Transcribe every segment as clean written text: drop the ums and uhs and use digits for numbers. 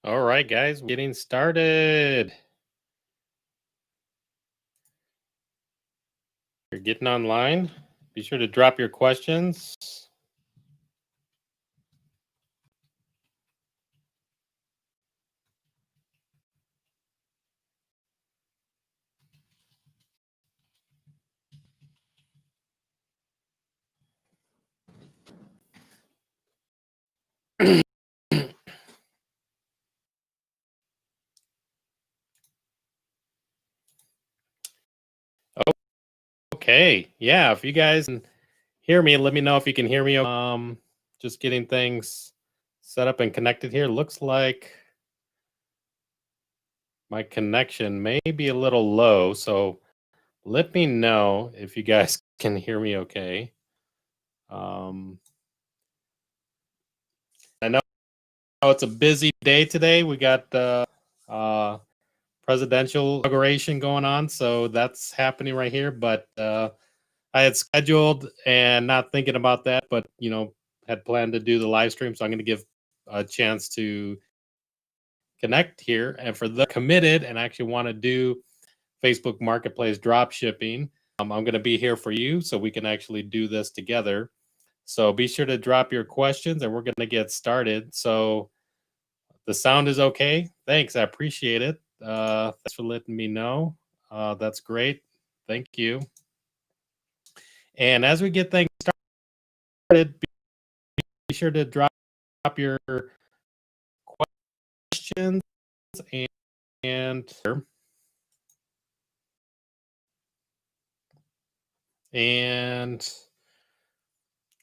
All right, guys, we're getting started. You're getting online. Be sure to drop your questions. Okay, yeah, if you guys can hear me, let me know if you can hear me. Just getting things set up and connected here. Looks like my connection may be a little low, so let me know if you guys can hear me okay. I know it's a busy day today. We got uh, presidential inauguration going on, so that's happening right here. But I had scheduled and not thinking about that, but had planned to do the live stream, so I'm going to give a chance to connect here. And for the committed and actually want to do Facebook Marketplace drop shipping, I'm going to be here for you, so we can actually do this together. So be sure to drop your questions, and we're going to get started. So the sound is okay. Thanks, I appreciate it. Thanks for letting me know. That's great. Thank you. And as we get things started, be sure to drop your questions and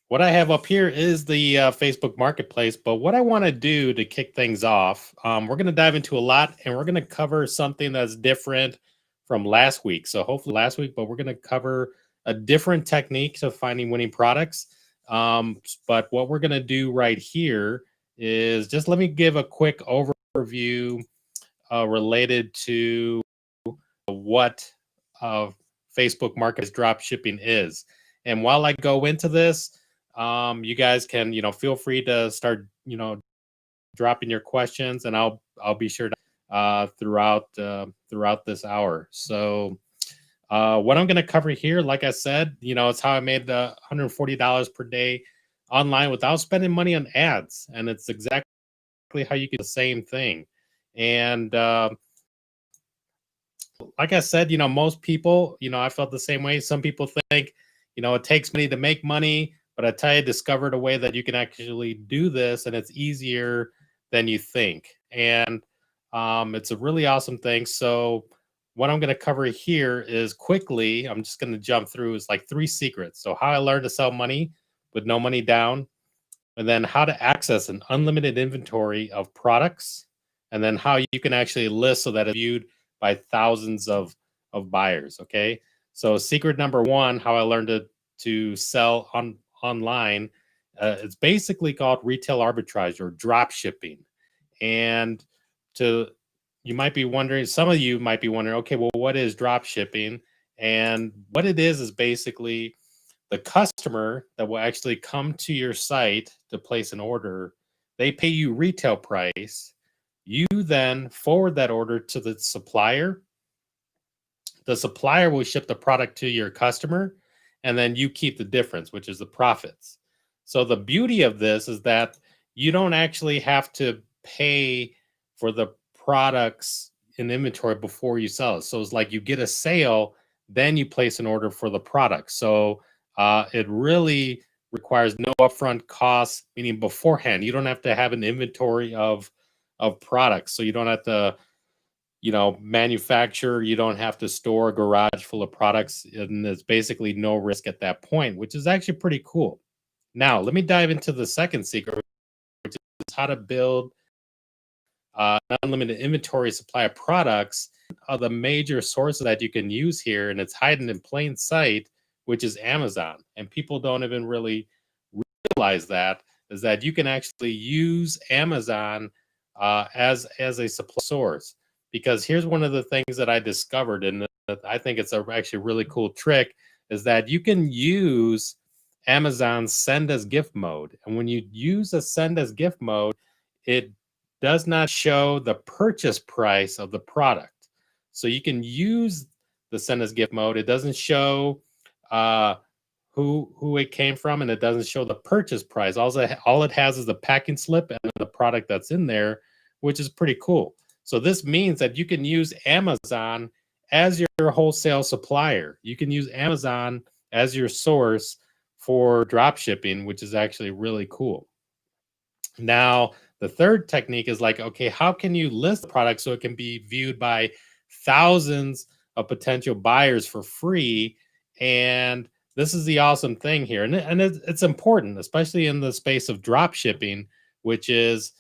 what I have up here is the Facebook Marketplace. But what I want to do to kick things off, we're going to dive into a lot, and we're going to cover something that's different from last week. So hopefully last week, but we're going to cover a different technique to finding winning products. But what we're going to do right here is just let me give a quick overview related to what Facebook Marketplace drop shipping is. And while I go into this, you guys can feel free to start dropping your questions, and I'll be sure to throughout this hour. So what I'm going to cover here, like I said, it's how I made $140 per day online without spending money on ads, and it's exactly how you get the same thing. And like I said, most people, I felt the same way. Some people think, it takes money to make money, but I tell you, I discovered a way that you can actually do this, and it's easier than you think. And it's a really awesome thing. So what I'm going to cover here is quickly, I'm just going to jump through, is like 3 secrets. So how I learned to sell money with no money down, and then how to access an unlimited inventory of products, and then how you can actually list so that it's viewed by thousands of buyers. Okay, so secret number 1, how I learned to sell online, it's basically called retail arbitrage or drop shipping. And you might be wondering, some of you might be wondering, okay, well, what is drop shipping? And what it is basically the customer that will actually come to your site to place an order. They pay you retail price. You then forward that order to the supplier. The supplier will ship the product to your customer, and then you keep the difference, which is the profits. So the beauty of this is that you don't actually have to pay for the products in inventory before you sell it. So it's like you get a sale, then you place an order for the product. So it really requires no upfront costs, meaning beforehand. You don't have to have an inventory of products. So you don't have to manufacture, you don't have to store a garage full of products, and there's basically no risk at that point, which is actually pretty cool. Now, let me dive into the second secret, which is how to build an unlimited inventory supply of products. The major sources that you can use here, and it's hiding in plain sight, which is Amazon. And people don't even really realize that, is that you can actually use Amazon as a supply source. Because here's one of the things that I discovered, and I think it's actually a really cool trick, is that you can use Amazon's send as gift mode. And when you use a send as gift mode, it does not show the purchase price of the product. So you can use the send as gift mode. It doesn't show who it came from, and it doesn't show the purchase price. All it has is the packing slip and the product that's in there, which is pretty cool. So this means that you can use Amazon as your wholesale supplier. You can use Amazon as your source for drop shipping, which is actually really cool. Now, the third technique is like, okay, how can you list the product so it can be viewed by thousands of potential buyers for free? And this is the awesome thing here. And it's important, especially in the space of drop shipping, which is,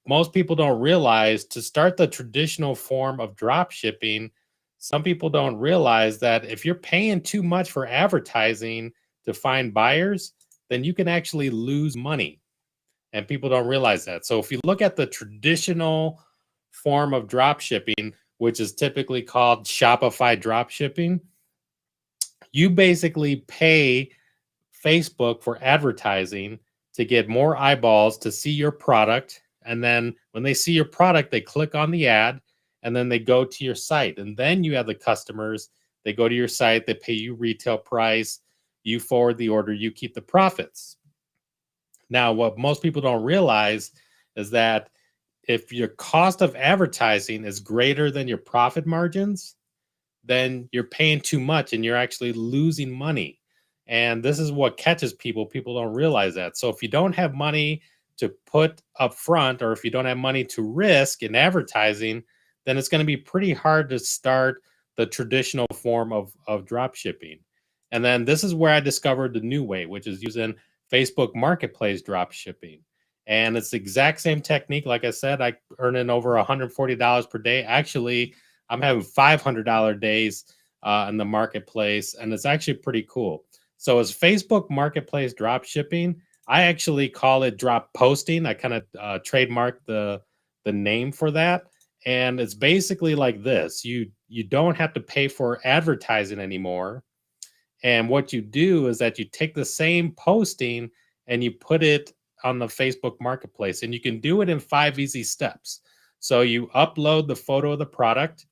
most people don't realize to start the traditional form of drop shipping. Some people don't realize that if you're paying too much for advertising to find buyers, then you can actually lose money. And people don't realize that. So if you look at the traditional form of drop shipping, which is typically called Shopify drop shipping, you basically pay Facebook for advertising to get more eyeballs to see your product. And then when they see your product, they click on the ad and then they go to your site. And then you have the customers, they go to your site, they pay you retail price, you forward the order, you keep the profits. Now, what most people don't realize is that if your cost of advertising is greater than your profit margins, then you're paying too much and you're actually losing money. And this is what catches people. People don't realize that. So if you don't have money to put up front, or if you don't have money to risk in advertising, then it's going to be pretty hard to start the traditional form of drop shipping. And then this is where I discovered the new way, which is using Facebook Marketplace drop shipping. And it's the exact same technique. Like I said, I earn in over $140 per day. Actually, I'm having $500 days in the marketplace, and it's actually pretty cool. So as Facebook Marketplace drop shipping, I actually call it drop posting. I kind of trademarked the name for that. And it's basically like this. You don't have to pay for advertising anymore. And what you do is that you take the same posting and you put it on the Facebook Marketplace. And you can do it in 5 easy steps. So you upload the photo of the product,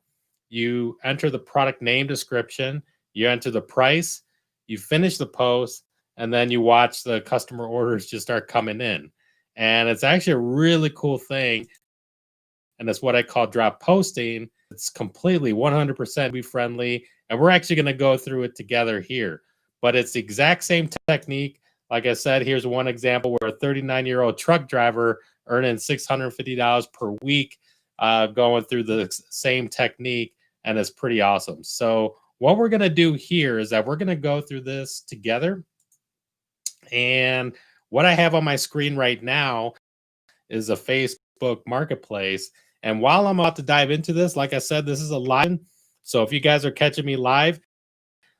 you enter the product name description, you enter the price, you finish the post, and then you watch the customer orders just start coming in. And it's actually a really cool thing. And that's what I call drop posting. It's completely 100% be friendly. And we're actually going to go through it together here. But it's the exact same technique. Like I said, here's one example where a 39-year-old truck driver earning $650 per week going through the same technique. And it's pretty awesome. So what we're going to do here is that we're going to go through this together. And what I have on my screen right now is a Facebook Marketplace. And while I'm about to dive into this, like I said, this is a live. So if you guys are catching me live,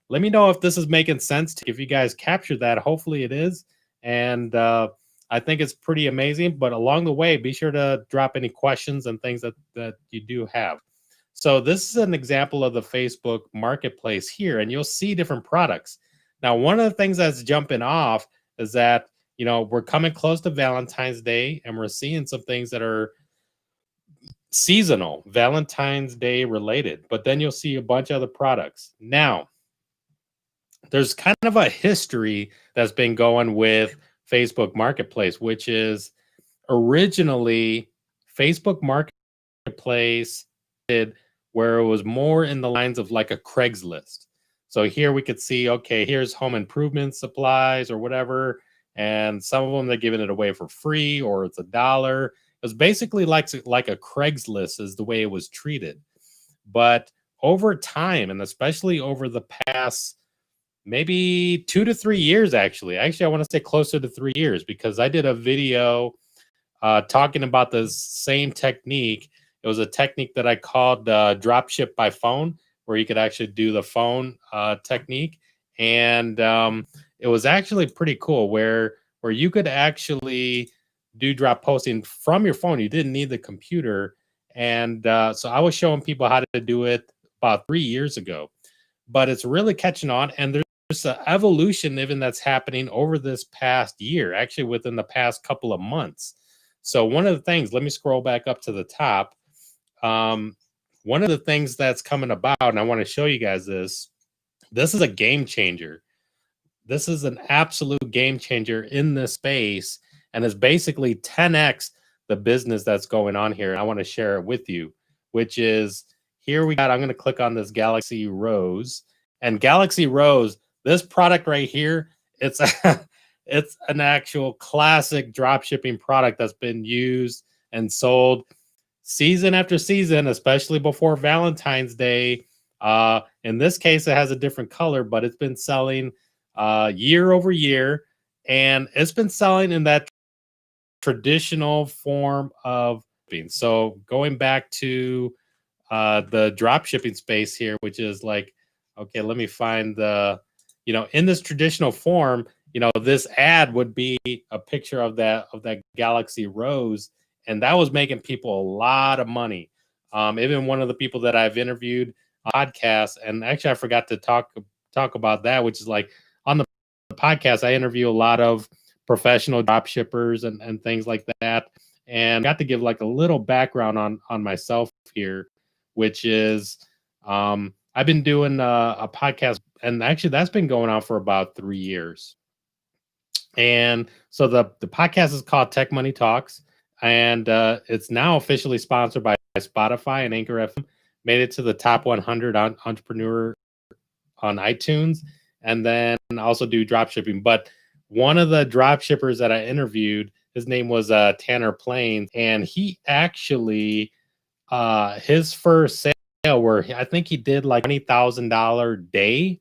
let me know if this is making sense. If you guys captured that, hopefully it is. And I think it's pretty amazing. But along the way, be sure to drop any questions and things that you do have. So this is an example of the Facebook Marketplace here, and you'll see different products. Now, one of the things that's jumping off is that, we're coming close to Valentine's Day, and we're seeing some things that are seasonal, Valentine's Day related, but then you'll see a bunch of other products. Now, there's kind of a history that's been going with Facebook Marketplace, which is originally Facebook Marketplace did where it was more in the lines of like a Craigslist. So here we could see, okay, here's home improvement supplies or whatever. And some of them, they're giving it away for free or it's $1. It was basically like a Craigslist is the way it was treated. But over time, and especially over the past maybe 2 to 3 years, actually, I want to say closer to 3 years, because I did a video talking about the same technique. It was a technique that I called dropship by phone, where you could actually do the phone technique. And it was actually pretty cool where you could actually do drop posting from your phone. You didn't need the computer. And so I was showing people how to do it about 3 years ago. But it's really catching on. And there's an evolution even that's happening over this past year, actually within the past couple of months. So one of the things, let me scroll back up to the top. One of the things that's coming about, and I want to show you guys this. This is a game changer. This is an absolute game changer in this space, and is basically 10x the business that's going on here. And I want to share it with you, which is here we got, I'm going to click on this Galaxy Rose, and Galaxy Rose, this product right here, it's it's an actual classic drop shipping product that's been used and sold season after season, especially before Valentine's Day. In this case, it has a different color, but it's been selling year over year, and it's been selling in that traditional form of being. So going back to the drop shipping space here, which is like, okay, let me find the, in this traditional form, this ad would be a picture of that Galaxy Rose, and that was making people a lot of money. Even one of the people that I've interviewed on podcast, and actually I forgot to talk about that, which is like on the podcast, I interview a lot of professional drop shippers and things like that, and got to give like a little background on myself here, which is I've been doing a podcast, and actually that's been going on for about 3 years. And so the podcast is called Tech Money Talks, and it's now officially sponsored by Spotify and Anchor FM. Made it to the top 100 on entrepreneur on iTunes, and then also do drop shipping. But one of the drop shippers that I interviewed, his name was Tanner Plains, and he actually his first sale, where I think he did like $20,000 day,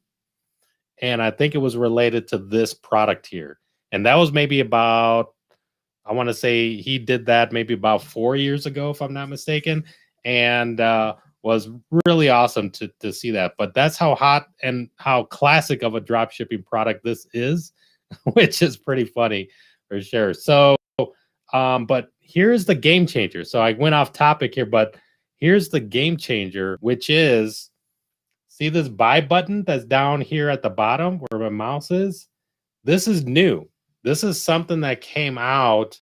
and I think it was related to this product here. And that was maybe about, I want to say he did that maybe about 4 years ago, if I'm not mistaken, and was really awesome to see that. But that's how hot and how classic of a drop shipping product this is, which is pretty funny for sure. So, but here's the game changer. So I went off topic here, but here's the game changer, which is, see this buy button that's down here at the bottom where my mouse is? This is new. This is something that came out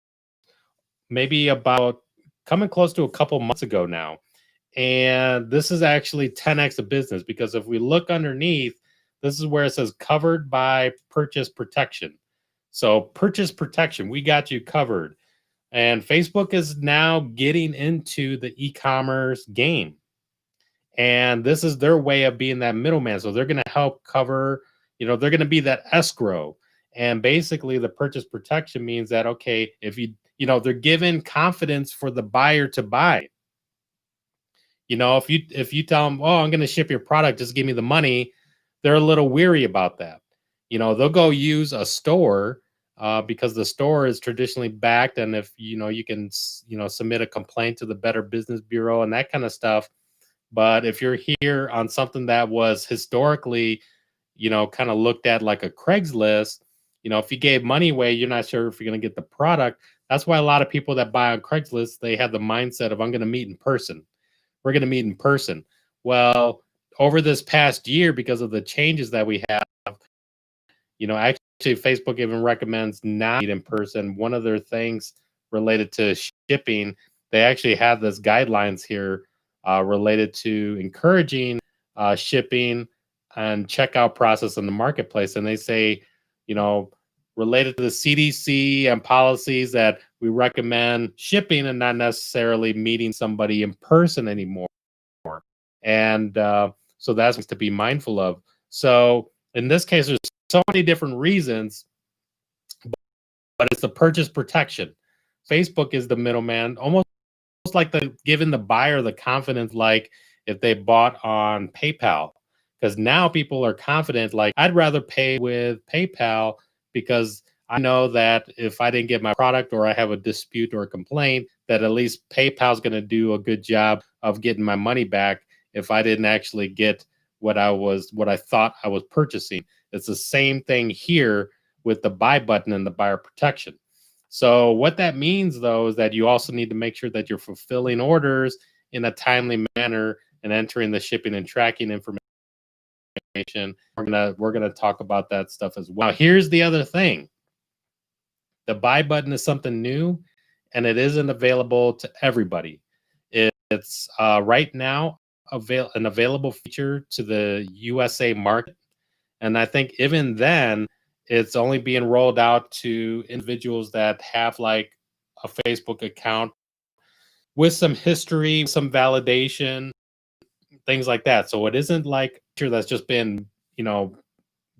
maybe about coming close to a couple months ago now. And this is actually 10x the business, because if we look underneath, this is where it says covered by purchase protection. So purchase protection, we got you covered. And Facebook is now getting into the e-commerce game. And this is their way of being that middleman. So they're going to help cover, they're going to be that escrow. And basically the purchase protection means that, okay, if they're given confidence for the buyer to buy. If you tell them, oh, I'm going to ship your product, just give me the money, they're a little weary about that. They'll go use a store because the store is traditionally backed. And if, you can, submit a complaint to the Better Business Bureau and that kind of stuff. But if you're here on something that was historically, kind of looked at like a Craigslist, if you gave money away, you're not sure if you're going to get the product. That's why a lot of people that buy on Craigslist, they have the mindset of, I'm going to meet in person. We're going to meet in person. Well, over this past year, because of the changes that we have, actually Facebook even recommends not meet in person. One of their things related to shipping, they actually have this guidelines here related to encouraging shipping and checkout process in the marketplace. And they say, related to the CDC and policies, that we recommend shipping and not necessarily meeting somebody in person anymore. And so that's to be mindful of. So in this case, there's so many different reasons, but it's the purchase protection. Facebook is the middleman, almost like giving the buyer the confidence, like if they bought on PayPal, because now people are confident, like, I'd rather pay with PayPal because I know that if I didn't get my product or I have a dispute or a complaint, that at least PayPal's going to do a good job of getting my money back if I didn't actually get what I thought I was purchasing. It's the same thing here with the buy button and the buyer protection. So what that means, though, is that you also need to make sure that you're fulfilling orders in a timely manner and entering the shipping and tracking information. We're gonna talk about that stuff as well. Now, here's the other thing. The buy button is something new, and it isn't available to everybody. It's right now an available feature to the USA market, and I think even then, it's only being rolled out to individuals that have like a Facebook account with some history, some validation, things like that. So it isn't like a feature that's just been,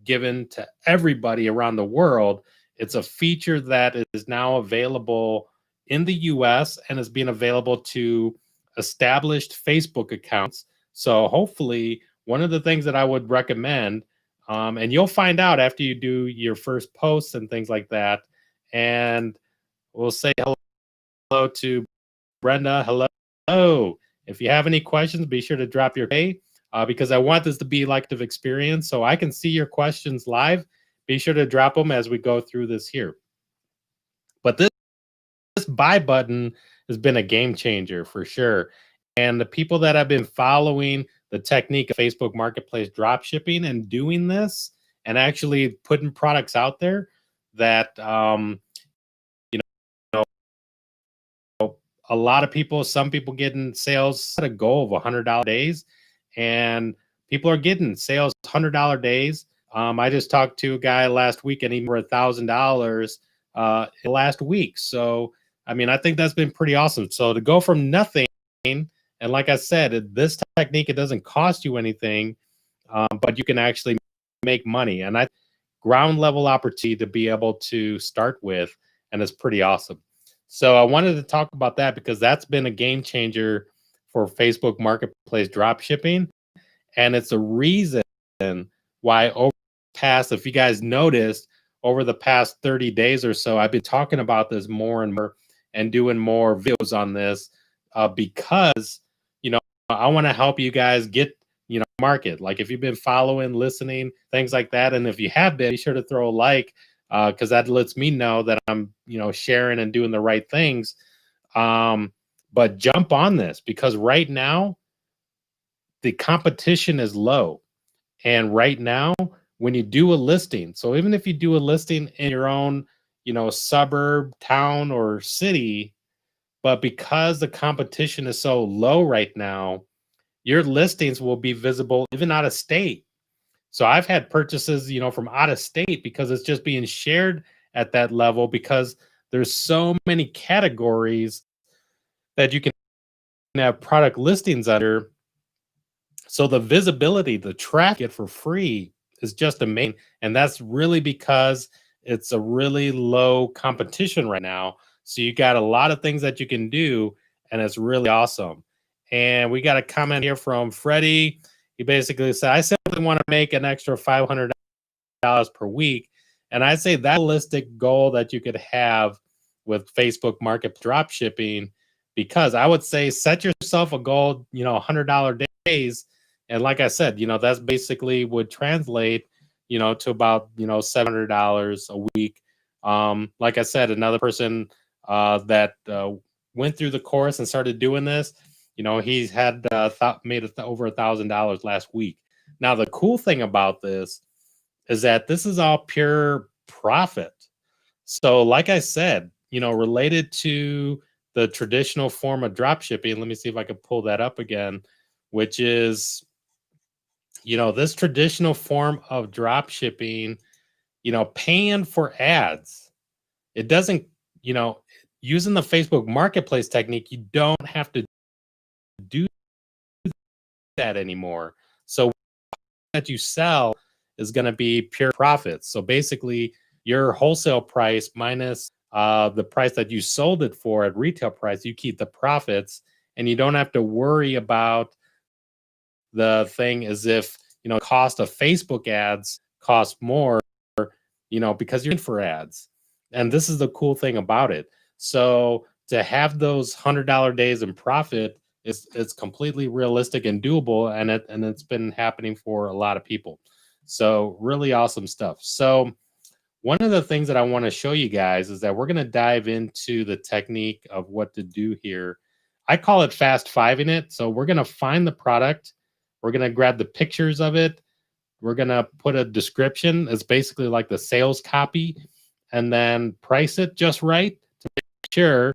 given to everybody around the world. It's a feature that is now available in the US and is being available to established Facebook accounts. So hopefully, one of the things that I would recommend, and you'll find out after you do your first posts and things like that. And we'll say hello to Brenda. Hello. If you have any questions, be sure to drop your because I want this to be like an experience, so I can see your questions live. Be sure to drop them as we go through this here. But this buy button has been a game changer for sure. And the people that have been following the technique of Facebook Marketplace drop shipping and doing this and actually putting products out there that a lot of people, some people getting sales at a goal of $100 days, and people are getting sales $100 days. I just talked to a guy last week and he made $1,000 last week. So, I mean, I think that's been pretty awesome. So to go from nothing, and like I said, this technique, it doesn't cost you anything, but you can actually make money. And ground level opportunity to be able to start with, and it's pretty awesome. So I wanted to talk about that because that's been a game changer for Facebook Marketplace drop shipping. And it's a reason why if you guys noticed, over the past 30 days or so, I've been talking about this more and more and doing more videos on this because, I want to help you guys get, market. Like if you've been following, listening, things like that. And if you have been, be sure to throw a like, because that lets me know that I'm, sharing and doing the right things. But jump on this because right now the competition is low. And right now, when you do a listing, so even if you do a listing in your own, suburb, town, or city, but because the competition is so low right now, your listings will be visible even out of state. So I've had purchases, from out of state because it's just being shared at that level because there's so many categories that you can have product listings under. So the visibility, the traffic for free is just amazing. And that's really because it's a really low competition right now. So you got a lot of things that you can do, and it's really awesome. And we got a comment here from Freddie. He basically said, I simply want to make an extra $500 per week. And I'd say that realistic goal that you could have with Facebook Market drop shipping, because I would say set yourself a goal, $100 days. And like I said, that's basically would translate, to about, $700 a week. Like I said, another person that went through the course and started doing this, he's had made over $1,000 last week. Now, the cool thing about this is that this is all pure profit. So like I said, related to the traditional form of drop shipping, let me see if I can pull that up again, which is, this traditional form of drop shipping, paying for ads. It doesn't, using the Facebook Marketplace technique, you don't have to do that anymore. So that you sell is going to be pure profits. So basically your wholesale price minus the price that you sold it for at retail price, you keep the profits, and you don't have to worry about the thing as if, cost of Facebook ads cost more, because you're in for ads. And this is the cool thing about it. So to have those $100 days in profit, it's completely realistic and doable, and it's been happening for a lot of people. So really awesome stuff. So one of the things that I want to show you guys is that we're going to dive into the technique of what to do here. I call it fast fiving it. So we're going to find the product. We're going to grab the pictures of it. We're going to put a description. It's basically like the sales copy, and then price it just right to make sure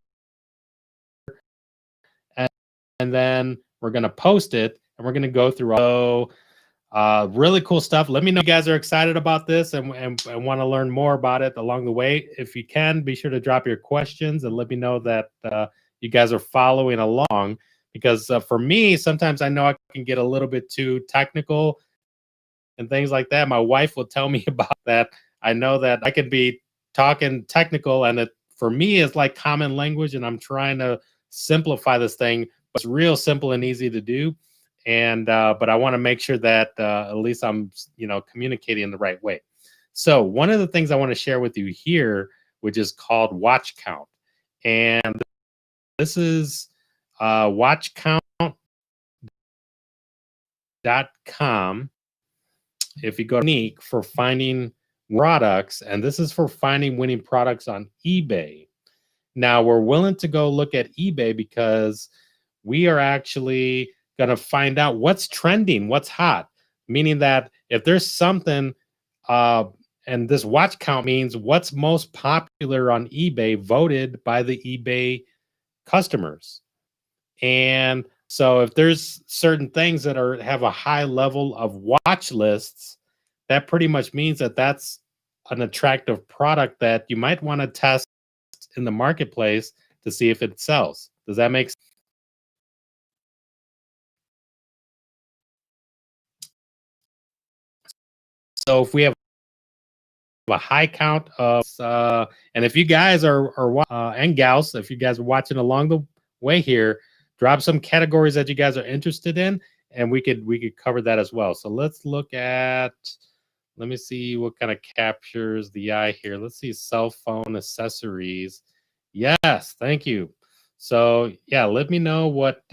and then we're going to post it, and we're going to go through really cool stuff. Let me know if you guys are excited about this and want to learn more about it along the way. If you can, be sure to drop your questions and let me know that you guys are following along, because for me, sometimes I know I can get a little bit too technical and things like that. My wife will tell me about that. I know that I can be talking technical, and it for me is like common language, and I'm trying to simplify this thing, but it's real simple and easy to do. And but I want to make sure that at least I'm communicating the right way. So one of the things I want to share with you here, which is called WatchCount, and this is WatchCount.com. If you go to Unique for finding products, and this is for finding winning products on eBay. Now we're willing to go look at eBay because we are actually going to find out what's trending, what's hot, meaning that if there's something, and this watch count means what's most popular on eBay voted by the eBay customers. And so if there's certain things that have a high level of watch lists, that pretty much means that that's an attractive product that you might want to test in the marketplace to see if it sells. Does that make sense? So if we have a high count of, and if you guys are and gals, if you guys are watching along the way here, drop some categories that you guys are interested in, and we could cover that as well. So let's look at, let me see what kind of captures the eye here. Let's see, cell phone accessories. Yes, thank you. So yeah, let me know what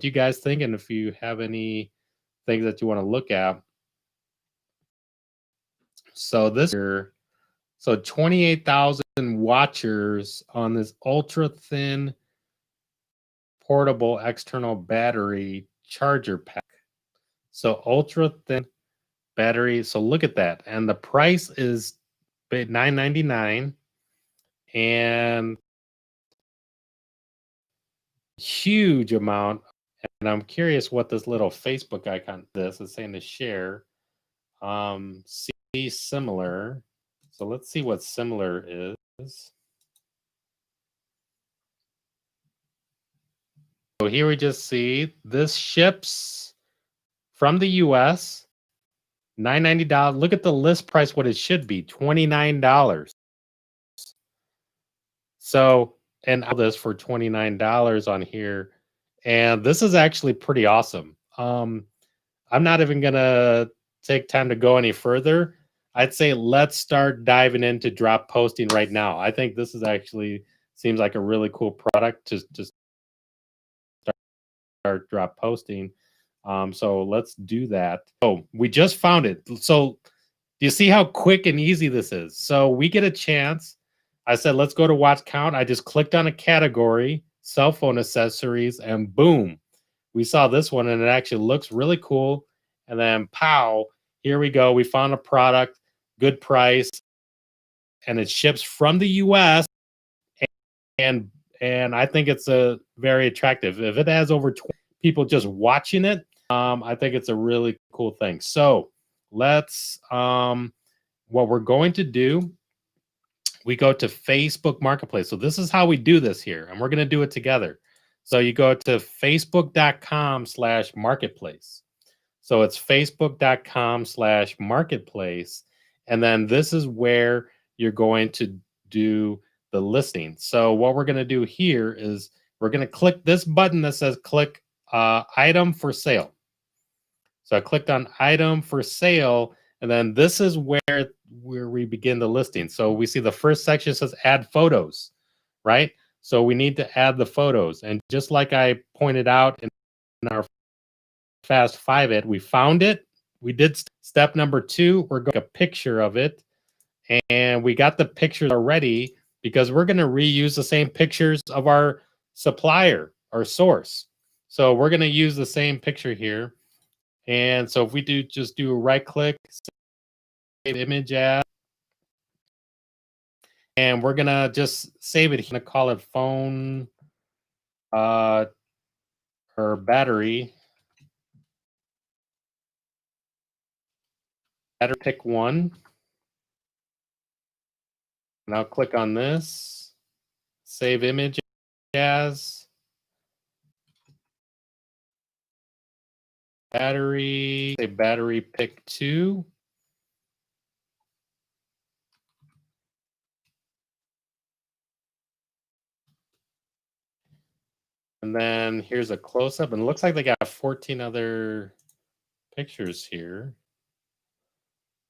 you guys think, and if you have any things that you want to look at. So this year, so 28,000 watchers on this ultra thin portable external battery charger pack. So ultra thin battery. So look at that. And the price is $9.99, and huge amount. And I'm curious what this little Facebook icon, this is saying to share. See similar. So let's see what similar is. So here we just see this ships from the US, $9.90. Look at the list price, what it should be, $29. So, and all this for $29 on here. And this is actually pretty awesome. I'm not even gonna take time to go any further. I'd say let's start diving into drop posting right now. I think this is actually seems like a really cool product to start drop posting. So let's do that. Oh, we just found it. So do you see how quick and easy this is? So we get a chance. I said, let's go to watch count. I just clicked on a category, cell phone accessories, and boom, we saw this one, and it actually looks really cool. And then pow, here we go. We found a product, good price, and it ships from the US. And I think it's a very attractive. If it has over 20 people just watching it, I think it's a really cool thing. So let's what we're going to do, we go to Facebook Marketplace. So this is how we do this here, and we're going to do it together. So you go to facebook.com/marketplace. So it's facebook.com/marketplace. And then this is where you're going to do the listing. So what we're going to do here is we're going to click this button that says click item for sale. So I clicked on item for sale, and then this is where we begin the listing. So we see the first section says add photos, right? So we need to add the photos. And just like I pointed out in our Fast 5 we found it. We did step number 2. We're going to take a picture of it. And we got the pictures already because we're going to reuse the same pictures of our supplier or source. So we're going to use the same picture here. And so if we just do a right click, save image as, and we're going to just save it. I'm going to call it phone or or battery. Battery, pick one. And I'll click on this. Save image as battery. Say battery pick 2. And then here's a close-up, and it looks like they got 14 other pictures here.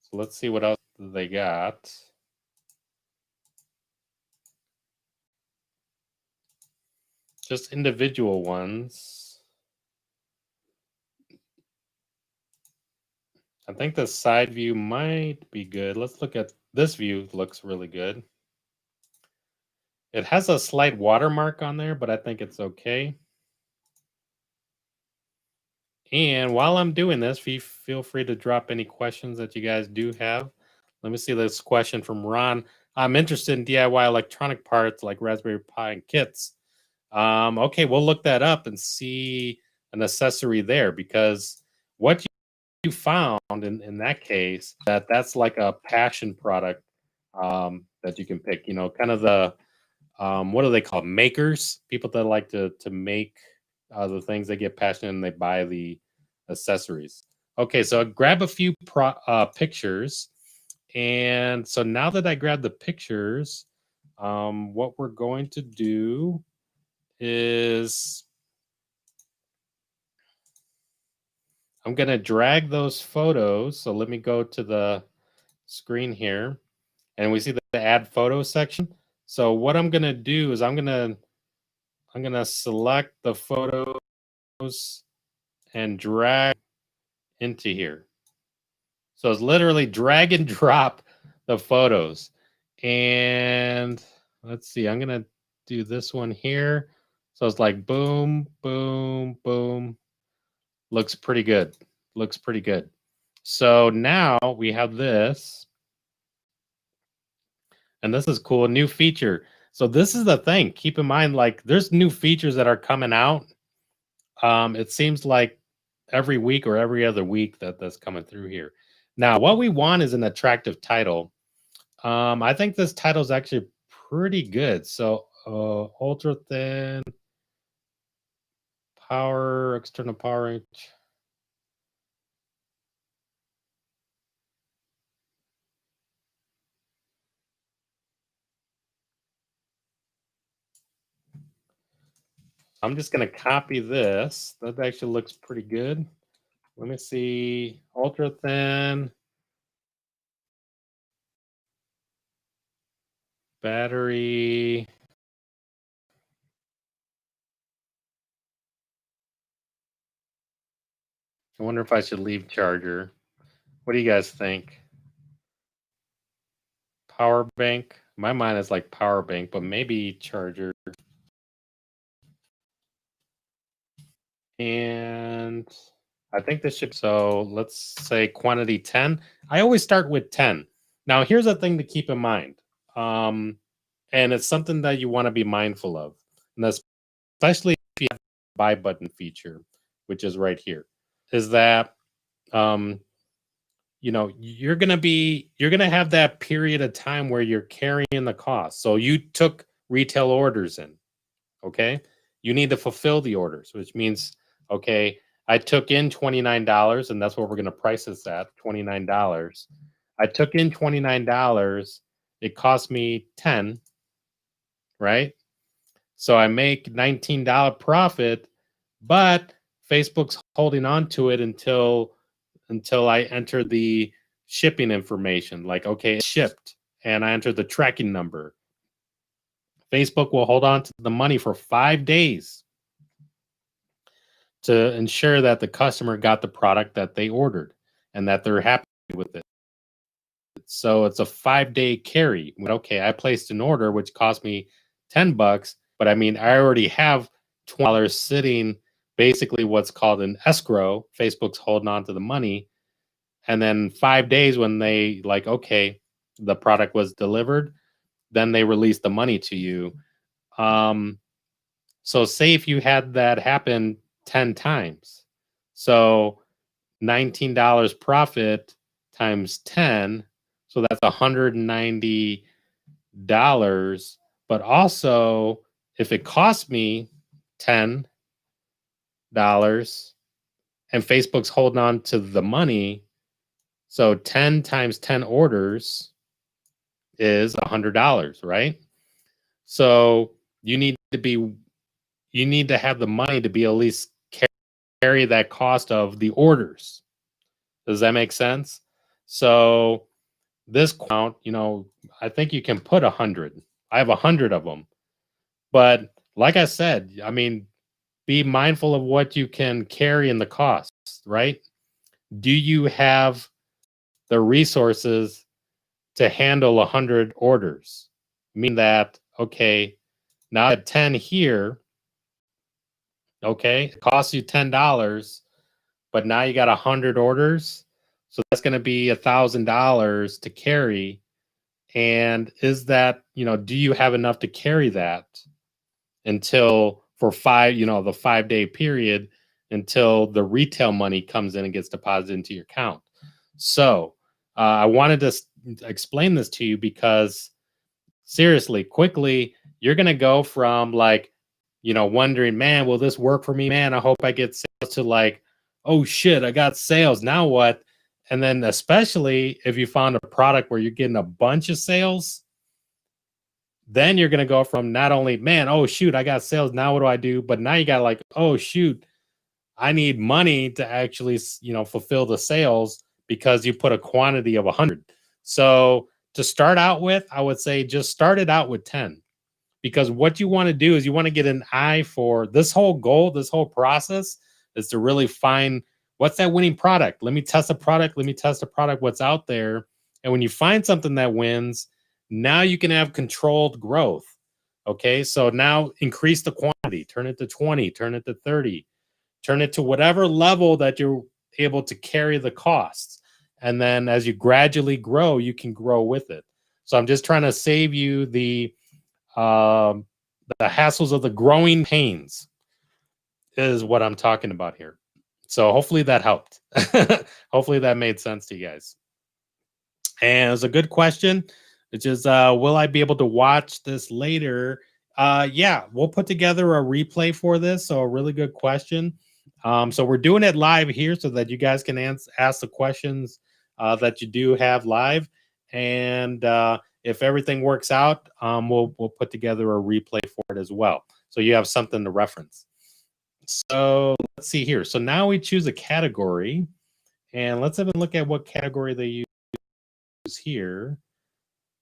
So let's see what else they got. Just individual ones. I think the side view might be good. Let's look at this view. Looks really good. It has a slight watermark on there, but I think it's okay. And while I'm doing this, feel free to drop any questions that you guys do have. Let me see this question from Ron. I'm interested in DIY electronic parts like Raspberry Pi and kits. Okay, we'll look that up and see an accessory there, because what you found in that case, that's like a passion product that you can pick. You know, kind of the what do they call makers? People that like to make the things, they get passionate and they buy the accessories. Okay, so grab a few pictures. And so now that I grabbed the pictures, what we're going to do is I'm going to drag those photos. So let me go to the screen here, and we see the add photos section. So what I'm going to do is I'm going to select the photos and drag into here. So it's literally drag and drop the photos. And let's see, I'm going to do this one here. So it's like boom, boom, boom. Looks pretty good. Looks pretty good. So now we have this. And this is cool, a new feature. So this is the thing. Keep in mind, like, there's new features that are coming out. It seems like every week or every other week that's coming through here. Now, what we want is an attractive title. I think this title is actually pretty good. So ultra thin, power, external power range. I'm just going to copy this. That actually looks pretty good. Let me see. Ultra thin. Battery. I wonder if I should leave charger. What do you guys think? Power bank. My mind is like power bank, but maybe charger. And I think this should, so let's say quantity 10. I always start with 10. Now, here's a thing to keep in mind. And it's something that you want to be mindful of. And especially if you have the buy button feature, which is right here, is that, you know, you're going to have that period of time where you're carrying the cost. So you took retail orders in, okay? You need to fulfill the orders, which means, okay, I took in $29, and that's what we're going to price this at, $29. I took in $29. It cost me 10, right? So I make $19 profit, but Facebook's holding on to it until I enter the shipping information. Like, okay, it's shipped, and I enter the tracking number. Facebook will hold on to the money for 5 days to ensure that the customer got the product that they ordered and that they're happy with it. So it's a 5-day carry. Okay, I placed an order which cost me $10, but I mean, I already have $20 sitting, basically what's called an escrow. Facebook's holding on to the money. And then 5 days when they like, okay, the product was delivered, then they release the money to you. So say if you had that happen 10 times. So $19 profit times 10. So that's $190. But also, if it costs me $10 and Facebook's holding on to the money, so 10 times 10 orders is $100, right? So you need to have the money to be at least carry that cost of the orders. Does that make sense? So this count, I think you can put 100. I have 100 of them. But like I said, I mean, be mindful of what you can carry in the costs, right? Do you have the resources to handle 100 orders? Mean that, okay, now I have 10 here, okay, it costs you $10, but now you got 100 orders, so that's going to be $1,000 to carry. And is that, do you have enough to carry that until for the 5-day period until the retail money comes in and gets deposited into your account? So I wanted to explain this to you because seriously, quickly, you're going to go from wondering, man, will this work for me? Man, I hope I get sales, to oh shit, I got sales. Now what? And then especially if you found a product where you're getting a bunch of sales, then you're going to go from not only, man, oh shoot, I got sales. Now what do I do? But now you got oh shoot, I need money to actually, fulfill the sales because you put a quantity of 100. So to start out with, I would say just start it out with 10. Because what you want to do is you want to get an eye for this whole goal, this whole process is to really find what's that winning product. Let me test a product. Let me test a product, what's out there. And when you find something that wins, now you can have controlled growth. Okay, so now increase the quantity, turn it to 20, turn it to 30, turn it to whatever level that you're able to carry the costs. And then as you gradually grow, you can grow with it. So I'm just trying to save you the hassles of the growing pains is what I'm talking about here. So hopefully that helped. Hopefully that made sense to you guys. And it's a good question, which is, will I be able to watch this later? Yeah, we'll put together a replay for this. So a really good question. So we're doing it live here so that you guys can ask the questions that you do have live. And if everything works out, we'll put together a replay for it as well. So you have something to reference. So let's see here. So now we choose a category. And let's have a look at what category they use here.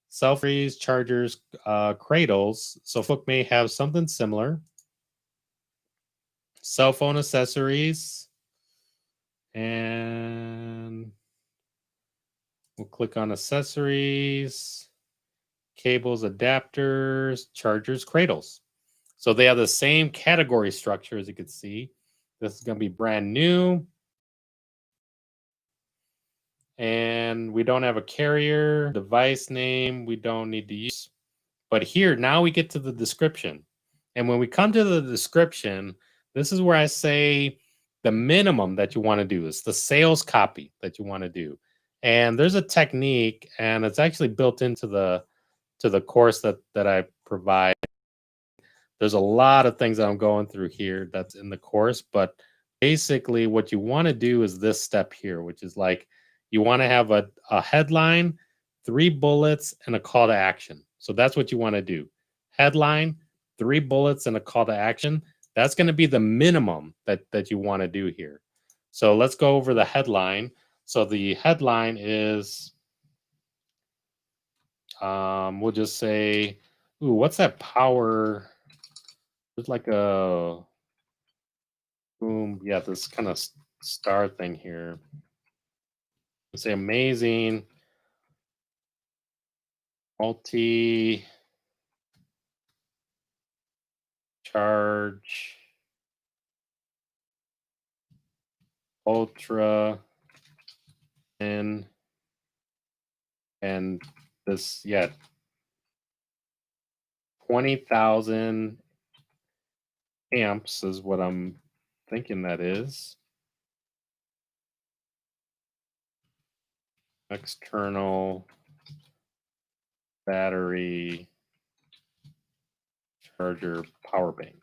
Self-raise, chargers, cradles. So folk may have something similar. Cell phone accessories. And we'll click on accessories, cables, adapters, chargers, cradles. So they have the same category structure, as you can see. This is going to be brand new. And we don't have a carrier, device name, we don't need to use. But here, now we get to the description. And when we come to the description, this is where I say the minimum that you want to do is the sales copy that you want to do. And there's a technique, and it's actually built into the course that I provide. There's a lot of things that I'm going through here that's in the course, but basically what you want to do is this step here, which is you want to have a headline, 3 bullets, and a call to action. So that's what you want to do. Headline, 3 bullets, and a call to action. That's going to be the minimum that you want to do here. So let's go over the headline. So the headline is, we'll just say, ooh, what's that power? There's a boom. Yeah, this kind of star thing here. Let's say amazing multi charge ultra and this, yeah, 20,000 amps is what I'm thinking that is. External battery charger power bank.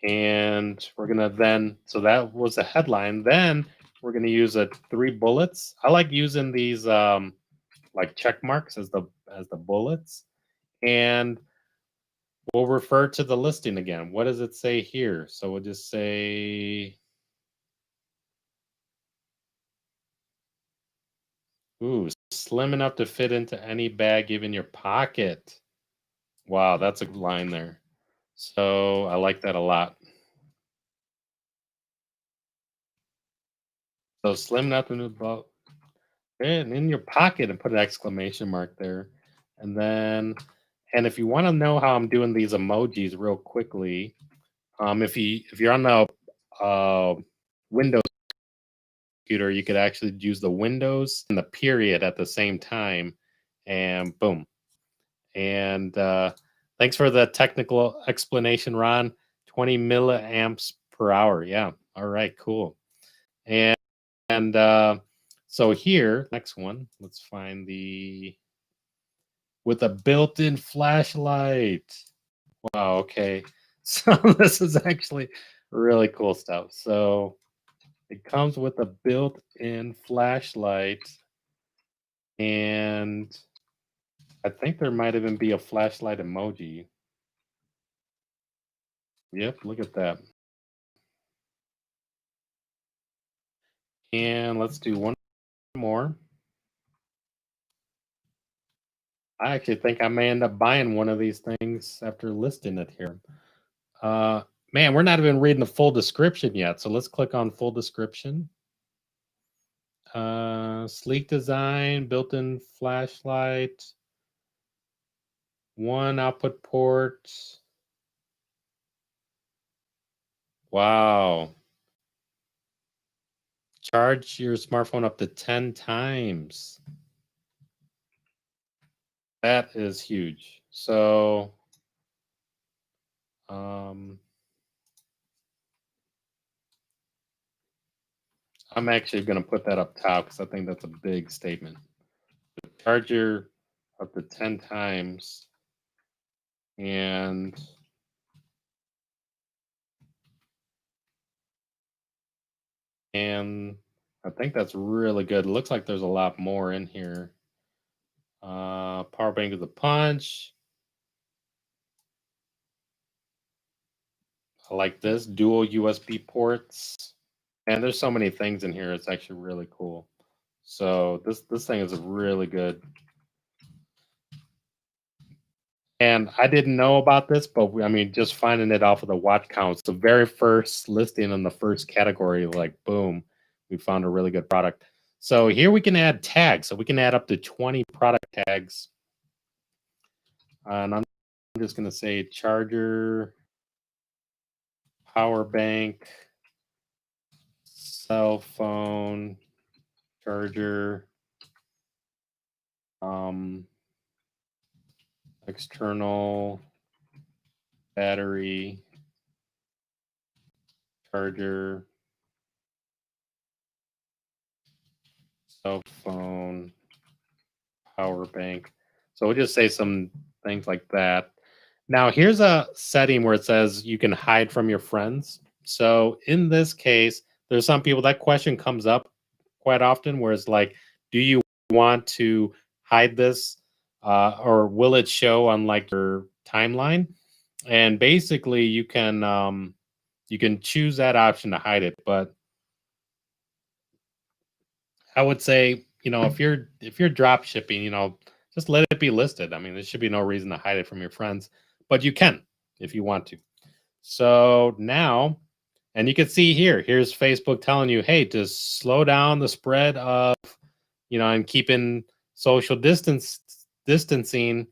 And we're gonna then, so that was the headline. Then we're gonna use 3 bullets. I like using these like check marks as the bullets, and we'll refer to the listing again. What does it say here? So we'll just say, ooh, slim enough to fit into any bag, even your pocket. Wow, that's a line there. So I like that a lot. So slim enough to about and in your pocket, and put an exclamation mark there. And then, and if you want to know how I'm doing these emojis real quickly, if you're on the Windows computer, you could actually use the Windows and the period at the same time, and boom. And thanks for the technical explanation, Ron. 20 milliamps per hour. Yeah. All right. Cool. And so here, next one. Let's find the with a built-in flashlight. Wow. Okay. So this is actually really cool stuff. So it comes with a built-in flashlight, and I think there might even be a flashlight emoji. Yep, look at that. And let's do one more. I actually think I may end up buying one of these things after listing it here. Man, we're not even reading the full description yet. So let's click on full description. Sleek design, built-in flashlight, 1 output port. Wow. Charge your smartphone up to 10 times. That is huge. So, I'm actually going to put that up top because I think that's a big statement. Charger up to 10 times. And I think that's really good. It looks like there's a lot more in here. Power bank is a punch. I like this, dual USB ports. And there's so many things in here. It's actually really cool. So this thing is really good. And I didn't know about this, but I mean, just finding it off of the WatchCount, the very first listing in the first category, like boom, we found a really good product. So here we can add tags. So we can add up to 20 product tags. And I'm just going to say charger, power bank, cell phone, charger, external battery, charger, cell phone, power bank. So we'll just say some things like that. Now here's a setting where it says you can hide from your friends. So in this case, there's some people that question comes up quite often where it's like, do you want to hide this or will it show on like your timeline? And basically you can choose that option to hide it. But I would say, if you're drop shipping, just let it be listed. I mean, there should be no reason to hide it from your friends, but you can if you want to. So now, and you can see here's Facebook telling you, hey, to slow down the spread of, and keeping social distancing,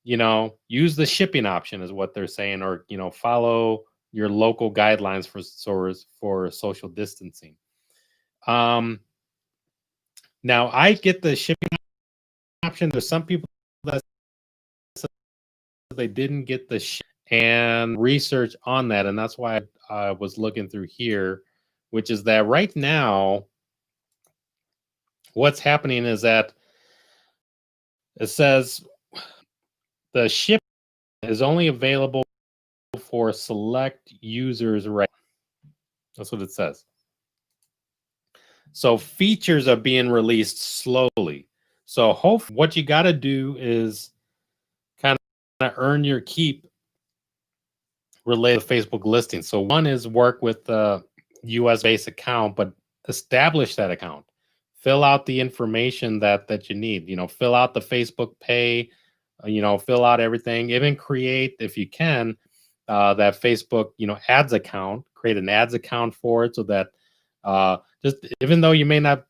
use the shipping option is what they're saying, or, follow your local guidelines for social distancing. Now I get the shipping option. There's some people that they didn't get the and research on that. And that's why I was looking through here, which is that right now, what's happening is that it says the ship is only available for select users right now. That's what it says. So features are being released slowly. So hopefully what you got to do is kind of earn your keep related to Facebook listings. So one is work with a US-based account, but establish that account. Fill out the information that you need. Fill out the Facebook pay. Fill out everything. Even create, if you can, that Facebook ads account. Create an ads account for it so that just even though you may not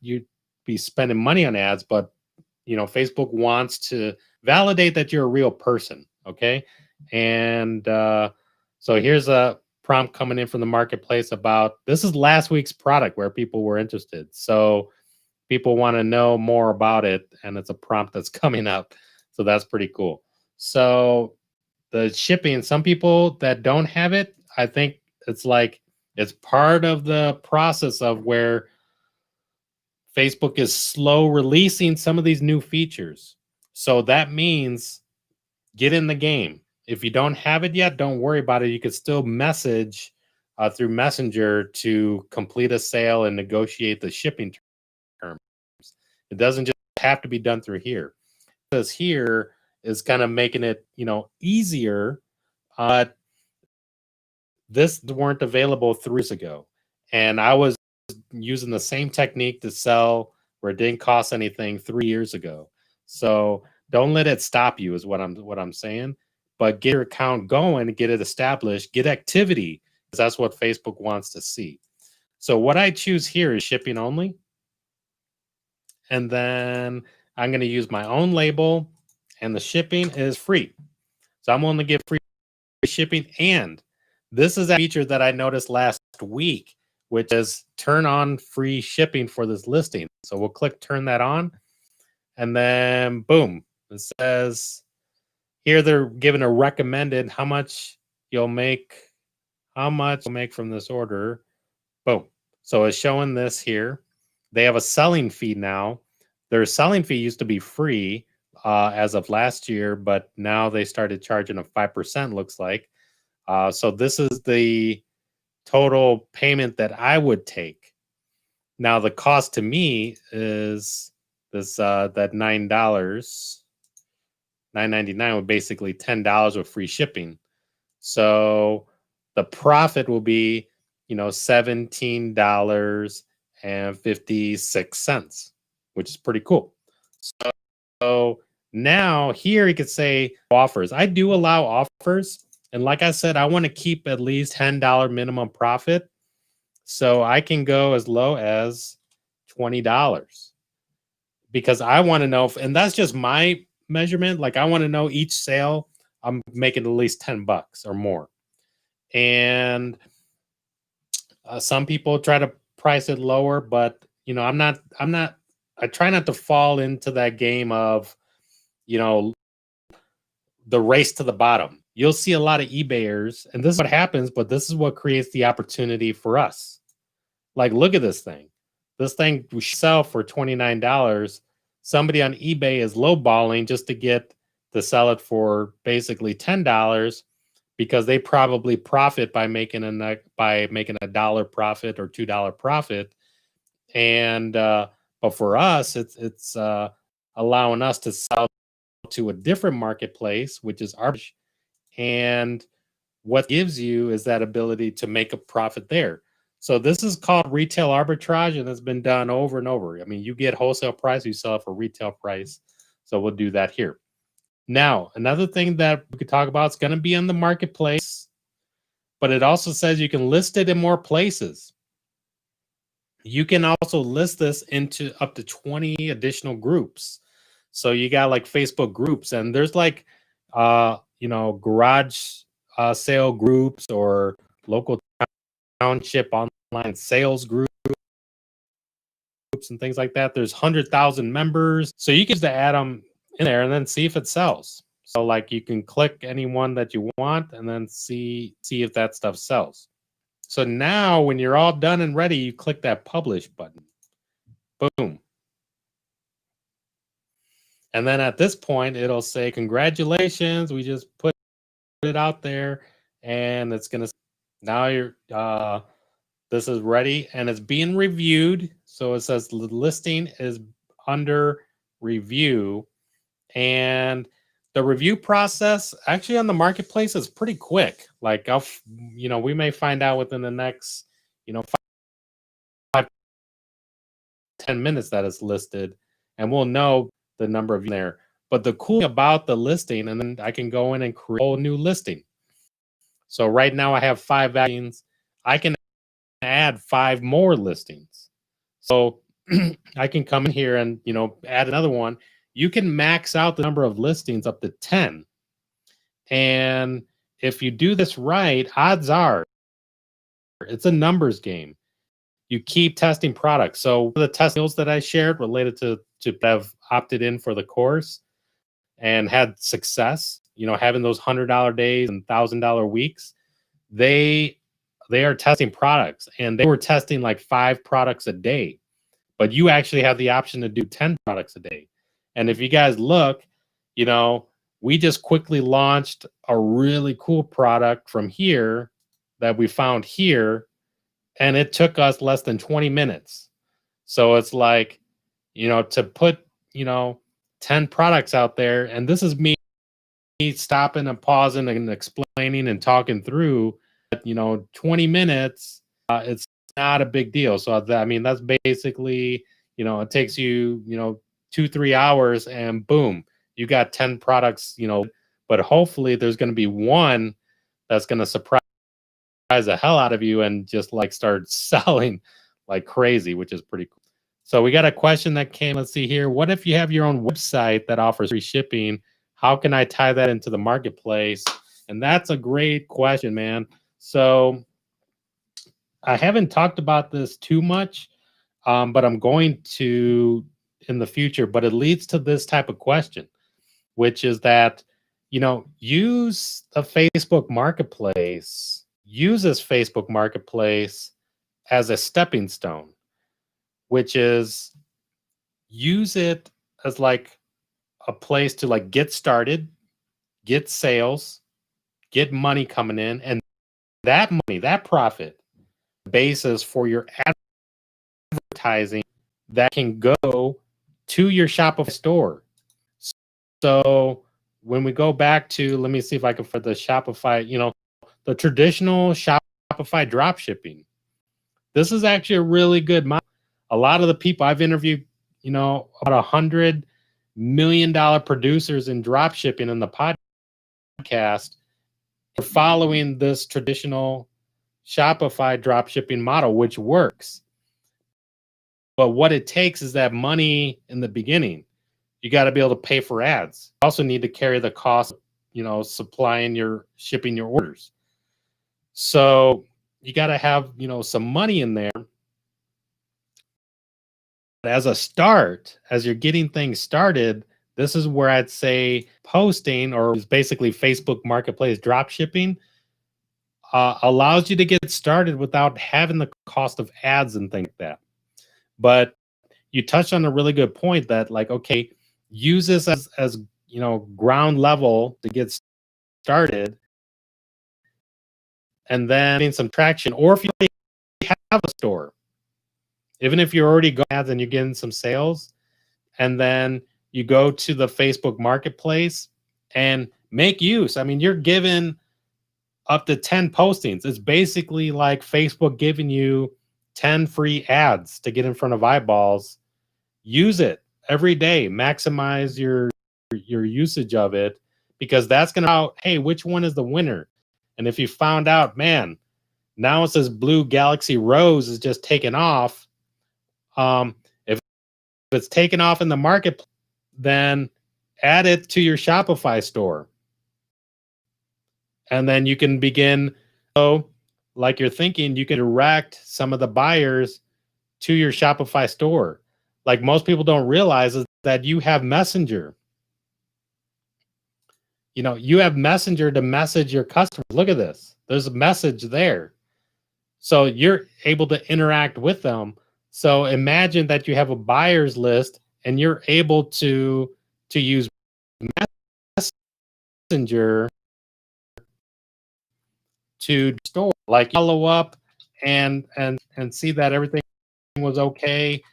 be spending money on ads, but Facebook wants to validate that you're a real person. Okay, and so here's a prompt coming in from the marketplace about this is last week's product where people were interested. So people want to know more about it, and it's a prompt that's coming up. So that's pretty cool. So the shipping, some people that don't have it, I think it's part of the process of where Facebook is slow releasing some of these new features. So that means get in the game. If you don't have it yet, don't worry about it. You can still message through Messenger to complete a sale and negotiate the shipping terms. It doesn't just have to be done through here. Because here is kind of making it, easier. This weren't available 3 years ago. And I was using the same technique to sell where it didn't cost anything 3 years ago. So don't let it stop you is what I'm saying. But get your account going, get it established, get activity, because that's what Facebook wants to see. So what I choose here is shipping only. And then I'm going to use my own label, and the shipping is free. So I'm only give free shipping. And this is a feature that I noticed last week, which is turn on free shipping for this listing. So we'll click turn that on, and then boom, it says here they're giving a recommended how much you'll make from this order. Boom. So it's showing this here. They have a selling fee now. Their selling fee used to be free as of last year, but now they started charging a 5%, looks like. So this is the total payment that I would take. Now the cost to me is this that $9.99 with basically $10 with free shipping. So the profit will be $17.56, which is pretty cool. So now here you could say offers. I do allow offers, and like I said, I want to keep at least $10 minimum profit. So I can go as low as $20 because I want to know, and that's just my measurement. Like I want to know each sale I'm making at least $10 or more. And some people try to price it lower, but I try not to fall into that game of, the race to the bottom. You'll see a lot of eBayers, and this is what happens, but this is what creates the opportunity for us. Like, look at this thing. This thing we sell for $29. Somebody on eBay is lowballing just to sell it for basically $10 because they probably profit by making a $1 profit or $2 profit. And but for us, it's allowing us to sell to a different marketplace, which is arbitrage. And what gives you is that ability to make a profit there. So this is called retail arbitrage, and it's been done over and over. I mean, you get wholesale price, you sell it for retail price. So we'll do that here. Now, another thing that we could talk about is going to be on the marketplace, but it also says you can list it in more places. You can also list this into up to 20 additional groups. So you got like Facebook groups, and there's like, garage sale groups or local township online sales groups and things like that. There's 100,000 members. So you can just add them in there and then see if it sells. So like you can click any one that you want and then see if that stuff sells. So now when you're all done and ready, you click that publish button. Boom. And then at this point, it'll say, congratulations, we just put it out there, and it's going to, now you're, this is ready, and it's being reviewed. So it says the listing is under review, and the review process actually on the marketplace is pretty quick. Like, we may find out within the next, 5-10 minutes that it's listed, and we'll know the number of there. But the cool thing about the listing, and then I can go in and create a whole new listing. So right now I have 5 listings. I can add 5 more listings. So I can come in here and, add another one. You can max out the number of listings up to 10. And if you do this right, odds are it's a numbers game. You keep testing products. So the testimonials that I shared related to have opted in for the course and had success, having those $100 days and $1,000 weeks, they are testing products, and they were testing like 5 products a day, but you actually have the option to do 10 products a day. And if you guys look, we just quickly launched a really cool product from here that we found here, and it took us less than 20 minutes. So it's like, to put, 10 products out there, and this is me stopping and pausing and explaining and talking through, 20 minutes, it's not a big deal. So that's basically, it takes you, 2-3 hours, and boom, you got 10 products, but hopefully there's going to be one that's going to surprise the hell out of you and just like start selling like crazy, which is pretty cool. So we got a question that came. Let's see here. What if you have your own website that offers free shipping? How can I tie that into the marketplace? And that's a great question, man. So I haven't talked about this too much, but I'm going to in the future. But it leads to this type of question, which is that, use the Facebook marketplace. Use this Facebook marketplace as a stepping stone, which is use it as like a place to like get started, get sales, get money coming in, and that money, that profit basis for your advertising that can go to your Shopify store. So when we go back to, let me see if I can for the Shopify, the traditional Shopify drop shipping. This is actually a really good model. A lot of the people I've interviewed, about $100 million producers in drop shipping in the podcast are following this traditional Shopify drop shipping model, which works. But what it takes is that money in the beginning. You got to be able to pay for ads. You also need to carry the cost, supplying shipping your orders. So you got to have, some money in there. As a start, as you're getting things started, this is where I'd say posting, or is basically Facebook Marketplace drop shipping, allows you to get started without having the cost of ads and things like that. But you touched on a really good point that, like, okay, use this as ground level to get started, and then getting some traction. Or if you already have a store, even if you're already going ads and you're getting some sales, and then you go to the Facebook Marketplace and make use. You're given up to 10 postings. It's basically like Facebook giving you 10 free ads to get in front of eyeballs. Use it every day. Maximize your usage of it, because that's going to, hey, which one is the winner? And if you found out, man, now it says Blue Galaxy Rose is just taken off. If it's taken off in the market, then add it to your Shopify store. And then you can begin, like you're thinking, you can direct some of the buyers to your Shopify store. Like most people don't realize is that you have Messenger. you know, you have Messenger to message your customers. Look at this. There's a message there. So you're able to interact with them. So imagine that you have a buyer's list and you're able to use Messenger to store, like follow up and see that everything was okay.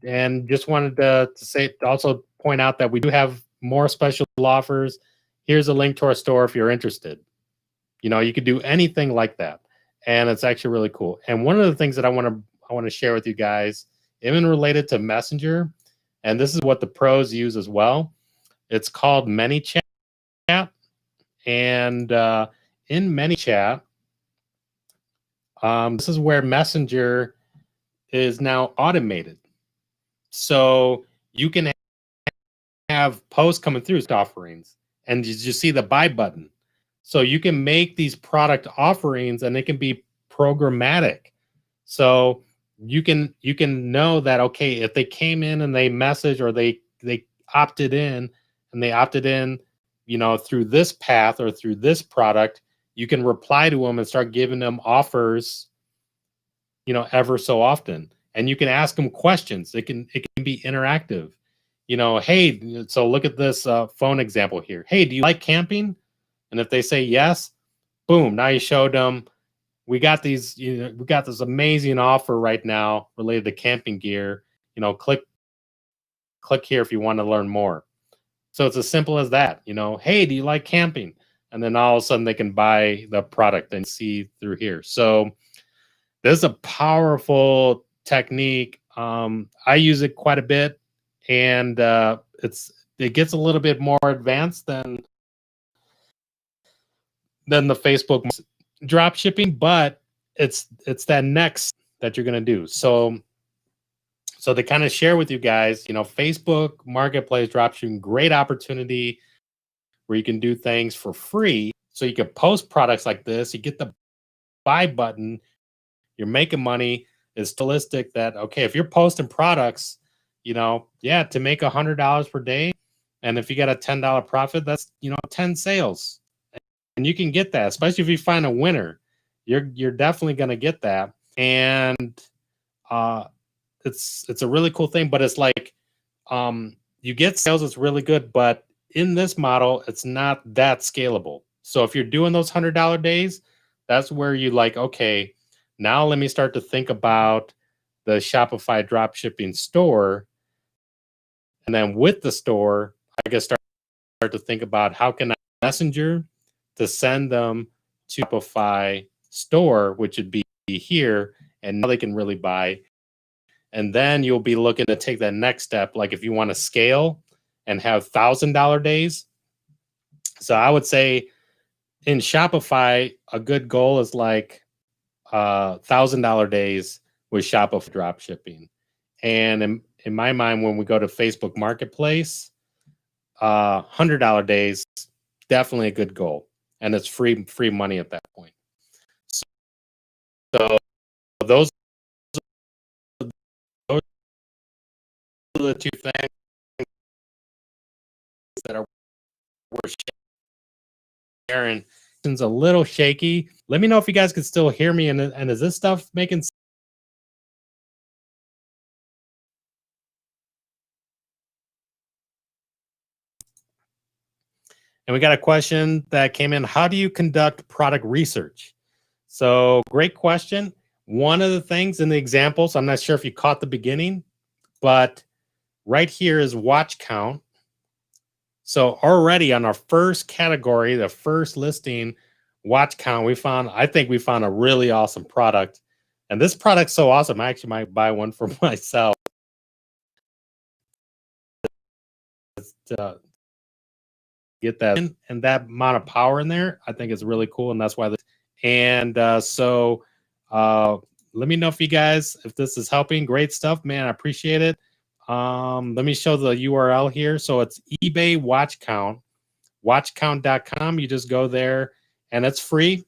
And just wanted to say, also point out that we do have more special offers. Here's a link to our store if you're interested. You know, you could do anything like that, and it's actually really cool. And one of the things that I want to share with you guys, even related to Messenger, and this is what the pros use as well. It's called Manychat, and in Manychat, this is where Messenger is now automated. So you can have posts coming through offerings, and you see the buy button. So you can make these product offerings, and they can be programmatic. So you can know that, okay, if they came in and they message, or they opted in, and they opted in, you know, through this path or through this product, you can reply to them and start giving them offers, you know, ever so often. And you can ask them questions. It can be interactive. You know, hey, so look at this phone example here. Hey, do you like camping? And if they say yes, boom, now you showed them, we got these, you know, we got this amazing offer right now related to camping gear. You know, click here if you want to learn more. So it's as simple as that. You know, hey, do you like camping? And then all of a sudden they can buy the product and see through here. So this is a powerful technique. I use it quite a bit, and it gets a little bit more advanced than the Facebook drop shipping, but it's that next that you're going to do. So to kind of share with you guys, you know, Facebook Marketplace dropshipping, great opportunity where you can do things for free. So you can post products like this, you get the buy button, you're making money. It's stylistic that, okay, if you're posting products, you know, yeah, to make $100 per day, and if you got a $10 profit, that's, you know, 10 sales. And you can get that, especially if you find a winner. You're definitely going to get that. And it's a really cool thing, but it's like you get sales, it's really good, but in this model, it's not that scalable. So if you're doing those $100 days, that's where you like, okay, now let me start to think about the Shopify dropshipping store. And then with the store, I can start to think about how can I Messenger to send them to Shopify store, which would be here, and now they can really buy. And then you'll be looking to take that next step, like if you want to scale and have $1,000 days. So I would say in Shopify, a good goal is like $1,000 days with Shopify drop shipping. And in my mind, when we go to Facebook Marketplace, $100 days, definitely a good goal, and it's free money at that point. So those are the two things that are worth sharing. It's a little shaky. Let me know if you guys can still hear me, and is this stuff making sense? And we got a question that came in. How do you conduct product research? So great question. One of the things in the examples, I'm not sure if you caught the beginning, but right here is WatchCount. So already on our first category, the first listing, WatchCount, I think we found a really awesome product. And this product's so awesome, I actually might buy one for myself. Get that and that amount of power in there, I think is really cool, and that's why. So let me know if you guys, if this is helping. Great stuff, man. I appreciate it. Let me show the URL here. So it's eBay WatchCount, watchcount.com. You just go there, and it's free.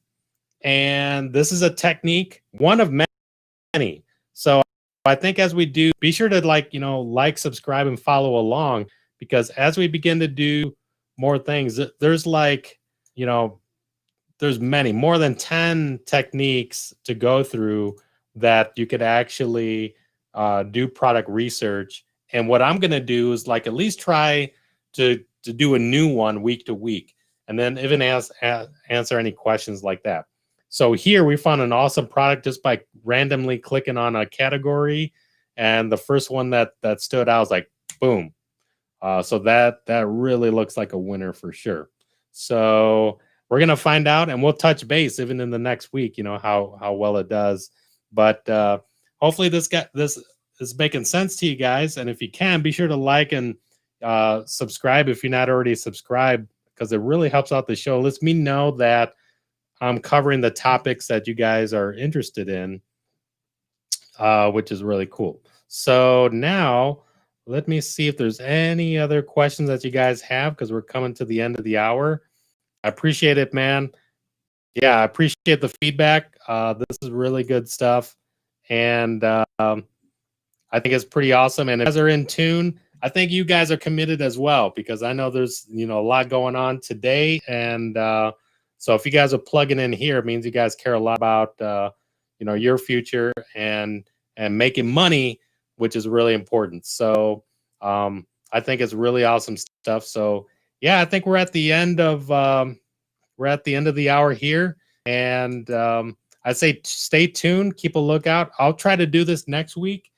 And this is a technique, one of many. So I think as we do, be sure to like, subscribe and follow along, because as we begin to do more things. There's like, you know, there's many, more than 10 techniques to go through that you could actually do product research. And what I'm going to do is like at least try to do a new one week to week, and then even answer any questions like that. So here we found an awesome product just by randomly clicking on a category, and the first one that stood out was like, boom. So that really looks like a winner for sure. So we're gonna find out, and we'll touch base even in the next week. You know how well it does, but hopefully this is making sense to you guys. And if you can, be sure to like and subscribe if you're not already subscribed, because it really helps out the show. Lets me know that I'm covering the topics that you guys are interested in, which is really cool. So now let me see if there's any other questions that you guys have, because we're coming to the end of the hour. I appreciate it, man. Yeah, I appreciate the feedback. This is really good stuff. And I think it's pretty awesome. And if you guys are in tune, I think you guys are committed as well, because I know there's, you know, a lot going on today. And so if you guys are plugging in here, it means you guys care a lot about, you know, your future and making money, which is really important. So I think it's really awesome stuff. So yeah, I think we're at the end of the hour here, and I say stay tuned, keep a lookout. I'll try to do this next week.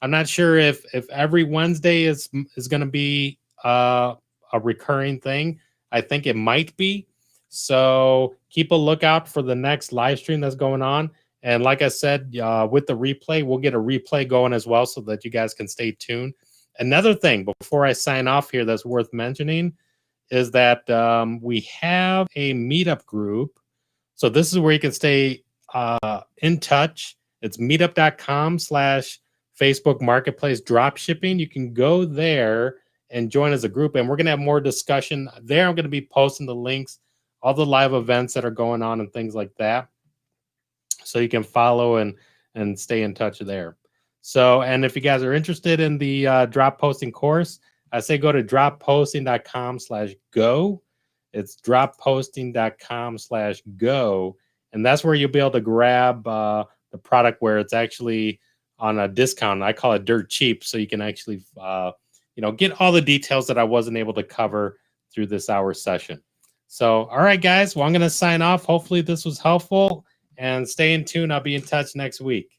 I'm not sure if every Wednesday is going to be a recurring thing. I think it might be. So keep a lookout for the next live stream that's going on. And like I said, with the replay, we'll get a replay going as well, so that you guys can stay tuned. Another thing before I sign off here that's worth mentioning is that we have a Meetup group. So this is where you can stay in touch. It's meetup.com/Facebook Marketplace Dropshipping. You can go there and join as a group, and we're going to have more discussion there. I'm going to be posting the links, all the live events that are going on and things like that, so you can follow and stay in touch there. So, and if you guys are interested in the drop posting course, I say go to dropposting.com/go. It's dropposting.com/go. And that's where you'll be able to grab the product where it's actually on a discount. I call it dirt cheap. So you can actually, you know, get all the details that I wasn't able to cover through this hour session. So, all right, guys. Well, I'm going to sign off. Hopefully this was helpful, and stay in tune. I'll be in touch next week.